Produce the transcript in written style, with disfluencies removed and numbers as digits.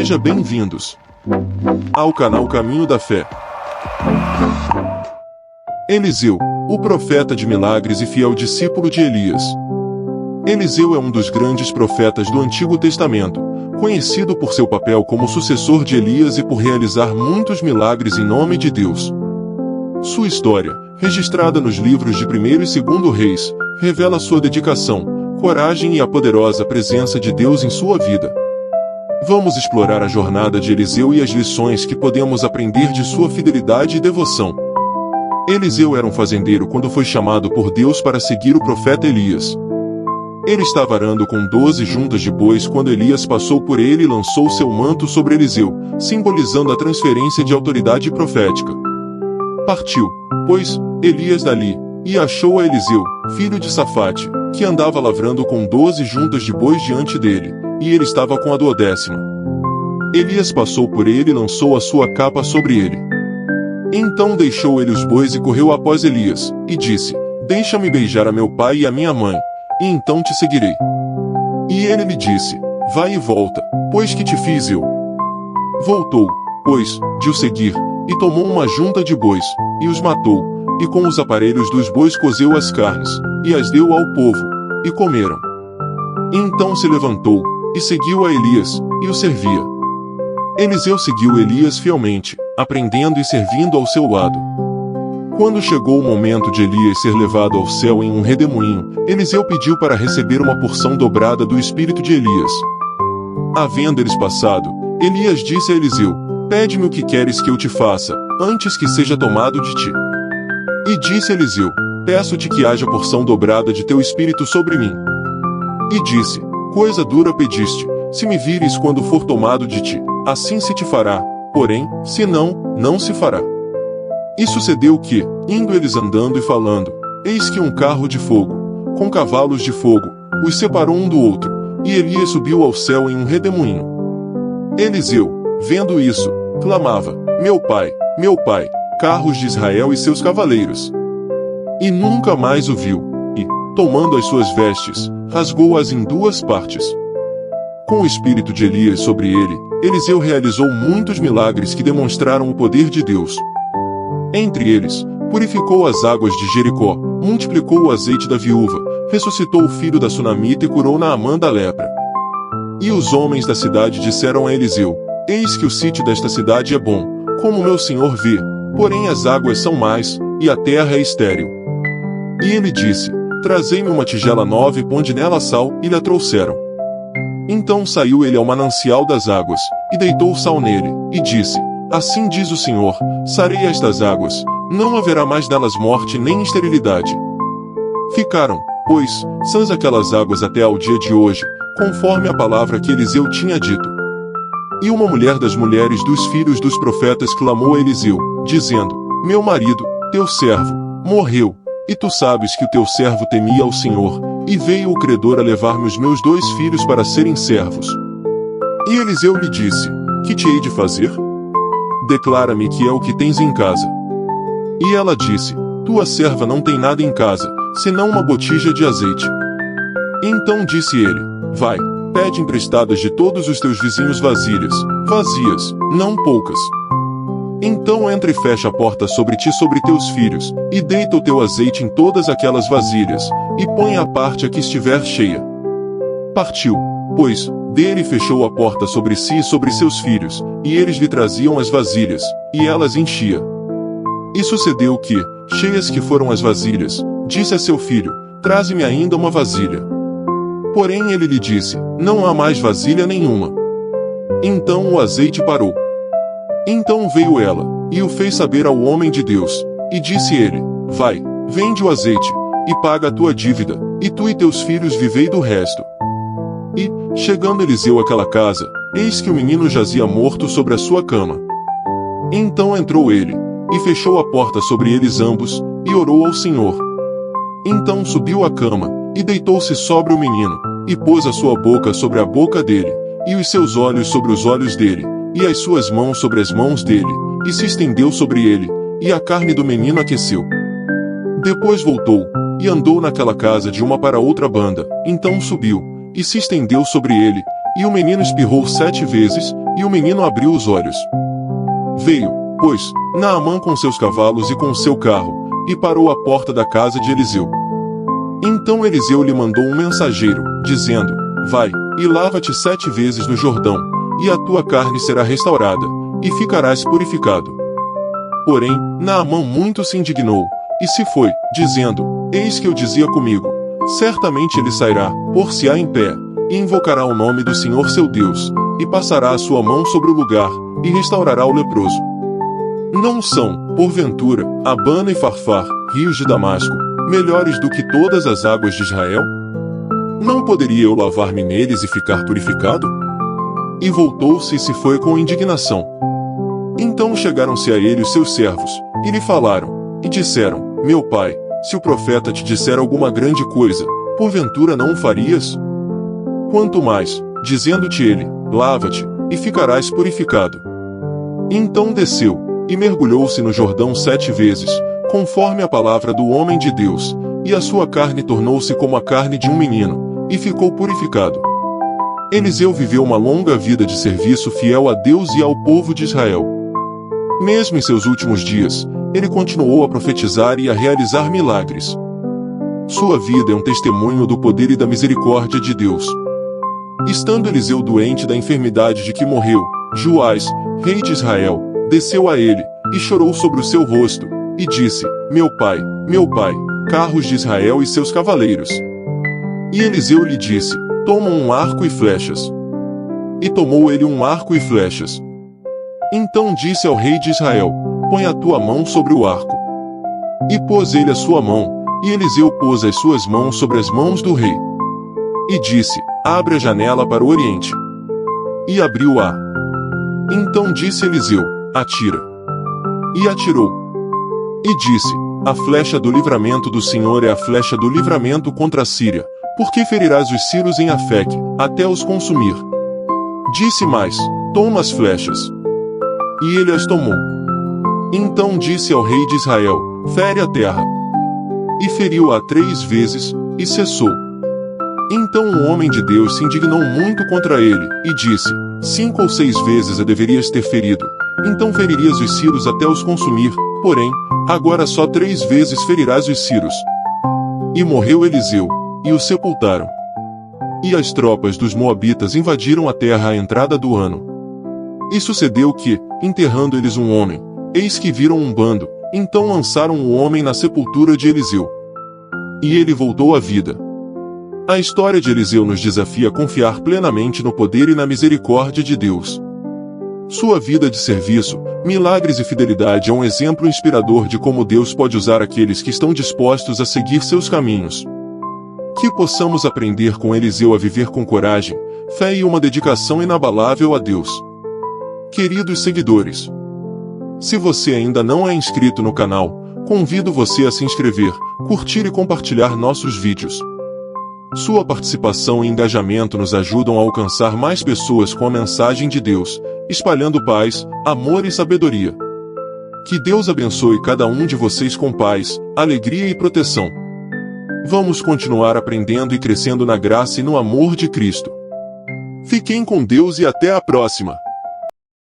Seja bem-vindos ao canal Caminho da Fé. Eliseu, o profeta de milagres e fiel discípulo de Elias. Eliseu é um dos grandes profetas do Antigo Testamento, conhecido por seu papel como sucessor de Elias e por realizar muitos milagres em nome de Deus. Sua história, registrada nos livros de 1º e 2º Reis, revela sua dedicação, coragem e a poderosa presença de Deus em sua vida. Vamos explorar a jornada de Eliseu e as lições que podemos aprender de sua fidelidade e devoção. Eliseu era um fazendeiro quando foi chamado por Deus para seguir o profeta Elias. Ele estava arando com 12 juntas de bois quando Elias passou por ele e lançou seu manto sobre Eliseu, simbolizando a transferência de autoridade profética. Partiu, pois, Elias dali, e achou a Eliseu, filho de Safate, que andava lavrando com 12 juntas de bois diante dele, e ele estava com a 12ª. Elias passou por ele e lançou a sua capa sobre ele. Então deixou ele os bois e correu após Elias, e disse: Deixa-me beijar a meu pai e a minha mãe, e então te seguirei. E ele lhe disse: Vai e volta, pois que te fiz eu? Voltou, pois, de o seguir, e tomou uma junta de bois, e os matou, e com os aparelhos dos bois cozeu as carnes, e as deu ao povo, e comeram. Então se levantou, e seguiu a Elias, e o servia. Eliseu seguiu Elias fielmente, aprendendo e servindo ao seu lado. Quando chegou o momento de Elias ser levado ao céu em um redemoinho, Eliseu pediu para receber uma porção dobrada do espírito de Elias. Havendo eles passado, Elias disse a Eliseu: Pede-me o que queres que eu te faça, antes que seja tomado de ti. E disse Eliseu: Peço-te que haja porção dobrada de teu espírito sobre mim. E disse: Coisa dura pediste, se me vires quando for tomado de ti, assim se te fará, porém, se não, não se fará. E sucedeu que, indo eles andando e falando, eis que um carro de fogo, com cavalos de fogo, os separou um do outro, e Elias subiu ao céu em um redemoinho. Eliseu, vendo isso, clamava: Meu pai, carros de Israel e seus cavaleiros. E nunca mais o viu, e, tomando as suas vestes, rasgou-as em 2 partes. Com o espírito de Elias sobre ele, Eliseu realizou muitos milagres que demonstraram o poder de Deus. Entre eles, purificou as águas de Jericó, multiplicou o azeite da viúva, ressuscitou o filho da sunamita e curou Naamã da lepra. E os homens da cidade disseram a Eliseu: Eis que o sítio desta cidade é bom, como meu senhor vê, porém as águas são más, e a terra é estéril. E ele disse: Trazei-me uma tigela nova e ponde nela sal, e lhe trouxeram. Então saiu ele ao manancial das águas, e deitou sal nele, e disse: Assim diz o Senhor, sarei estas águas, não haverá mais nelas morte nem esterilidade. Ficaram, pois, sãs aquelas águas até ao dia de hoje, conforme a palavra que Eliseu tinha dito. E uma mulher das mulheres dos filhos dos profetas clamou a Eliseu, dizendo: Meu marido, teu servo, morreu, e tu sabes que o teu servo temia ao Senhor, e veio o credor a levar-me os meus 2 filhos para serem servos. E Eliseu lhe disse: Que te hei de fazer? Declara-me que é o que tens em casa. E ela disse: Tua serva não tem nada em casa, senão uma botija de azeite. Então disse ele: Vai, pede emprestadas de todos os teus vizinhos vasilhas, vazias, não poucas. Então entra e fecha a porta sobre ti e sobre teus filhos, e deita o teu azeite em todas aquelas vasilhas, e põe à parte a que estiver cheia. Partiu, pois, dele fechou a porta sobre si e sobre seus filhos, e eles lhe traziam as vasilhas, e elas enchia. E sucedeu que, cheias que foram as vasilhas, disse a seu filho: Traze-me ainda uma vasilha. Porém ele lhe disse: Não há mais vasilha nenhuma. Então o azeite parou. Então veio ela, e o fez saber ao homem de Deus, e disse ele: Vai, vende o azeite, e paga a tua dívida, e tu e teus filhos vivei do resto. E, chegando Eliseu àquela casa, eis que o menino jazia morto sobre a sua cama. Então entrou ele, e fechou a porta sobre eles ambos, e orou ao Senhor. Então subiu à cama, e deitou-se sobre o menino, e pôs a sua boca sobre a boca dele, e os seus olhos sobre os olhos dele, e as suas mãos sobre as mãos dele, e se estendeu sobre ele, e a carne do menino aqueceu. Depois voltou, e andou naquela casa de uma para outra banda, então subiu, e se estendeu sobre ele, e o menino espirrou 7 vezes, e o menino abriu os olhos. Veio, pois, Naamã com seus cavalos e com seu carro, e parou à porta da casa de Eliseu. Então Eliseu lhe mandou um mensageiro, dizendo: Vai, e lava-te 7 vezes no Jordão, e a tua carne será restaurada, e ficarás purificado. Porém, Naamã muito se indignou, e se foi, dizendo: Eis que eu dizia comigo: certamente ele sairá, pôr-se-á em pé, e invocará o nome do Senhor seu Deus, e passará a sua mão sobre o lugar, e restaurará o leproso. Não são, porventura, Abana e Farfar, rios de Damasco, melhores do que todas as águas de Israel? Não poderia eu lavar-me neles e ficar purificado? E voltou-se e se foi com indignação. Então chegaram-se a ele os seus servos, e lhe falaram, e disseram: Meu pai, se o profeta te disser alguma grande coisa, porventura não o farias? Quanto mais, dizendo-te ele: Lava-te, e ficarás purificado. Então desceu, e mergulhou-se no Jordão 7 vezes, conforme a palavra do homem de Deus, e a sua carne tornou-se como a carne de um menino, e ficou purificado. Eliseu viveu uma longa vida de serviço fiel a Deus e ao povo de Israel. Mesmo em seus últimos dias, ele continuou a profetizar e a realizar milagres. Sua vida é um testemunho do poder e da misericórdia de Deus. Estando Eliseu doente da enfermidade de que morreu, Joás, rei de Israel, desceu a ele, e chorou sobre o seu rosto, e disse: Meu pai, carros de Israel e seus cavaleiros. E Eliseu lhe disse: Toma um arco e flechas. E tomou ele um arco e flechas. Então disse ao rei de Israel: Põe a tua mão sobre o arco. E pôs ele a sua mão, e Eliseu pôs as suas mãos sobre as mãos do rei. E disse: Abre a janela para o oriente. E abriu-a. Então disse Eliseu: Atira. E atirou. E disse: A flecha do livramento do Senhor é a flecha do livramento contra a Síria, porque ferirás os sírios em Afeque, até os consumir. Disse mais: Toma as flechas. E ele as tomou. Então disse ao rei de Israel: Fere a terra. E feriu-a 3 vezes, e cessou. Então o homem de Deus se indignou muito contra ele, e disse: 5 ou 6 vezes a deverias ter ferido, então feririas os sírios até os consumir, porém, agora só 3 vezes ferirás os sírios. E morreu Eliseu, e o sepultaram. E as tropas dos moabitas invadiram a terra à entrada do ano. E sucedeu que, enterrando eles um homem, eis que viram um bando, então lançaram o homem na sepultura de Eliseu. E ele voltou à vida. A história de Eliseu nos desafia a confiar plenamente no poder e na misericórdia de Deus. Sua vida de serviço, milagres e fidelidade é um exemplo inspirador de como Deus pode usar aqueles que estão dispostos a seguir seus caminhos. Que possamos aprender com Eliseu a viver com coragem, fé e uma dedicação inabalável a Deus. Queridos seguidores, se você ainda não é inscrito no canal, convido você a se inscrever, curtir e compartilhar nossos vídeos. Sua participação e engajamento nos ajudam a alcançar mais pessoas com a mensagem de Deus, espalhando paz, amor e sabedoria. Que Deus abençoe cada um de vocês com paz, alegria e proteção. Vamos continuar aprendendo e crescendo na graça e no amor de Cristo. Fiquem com Deus e até a próxima!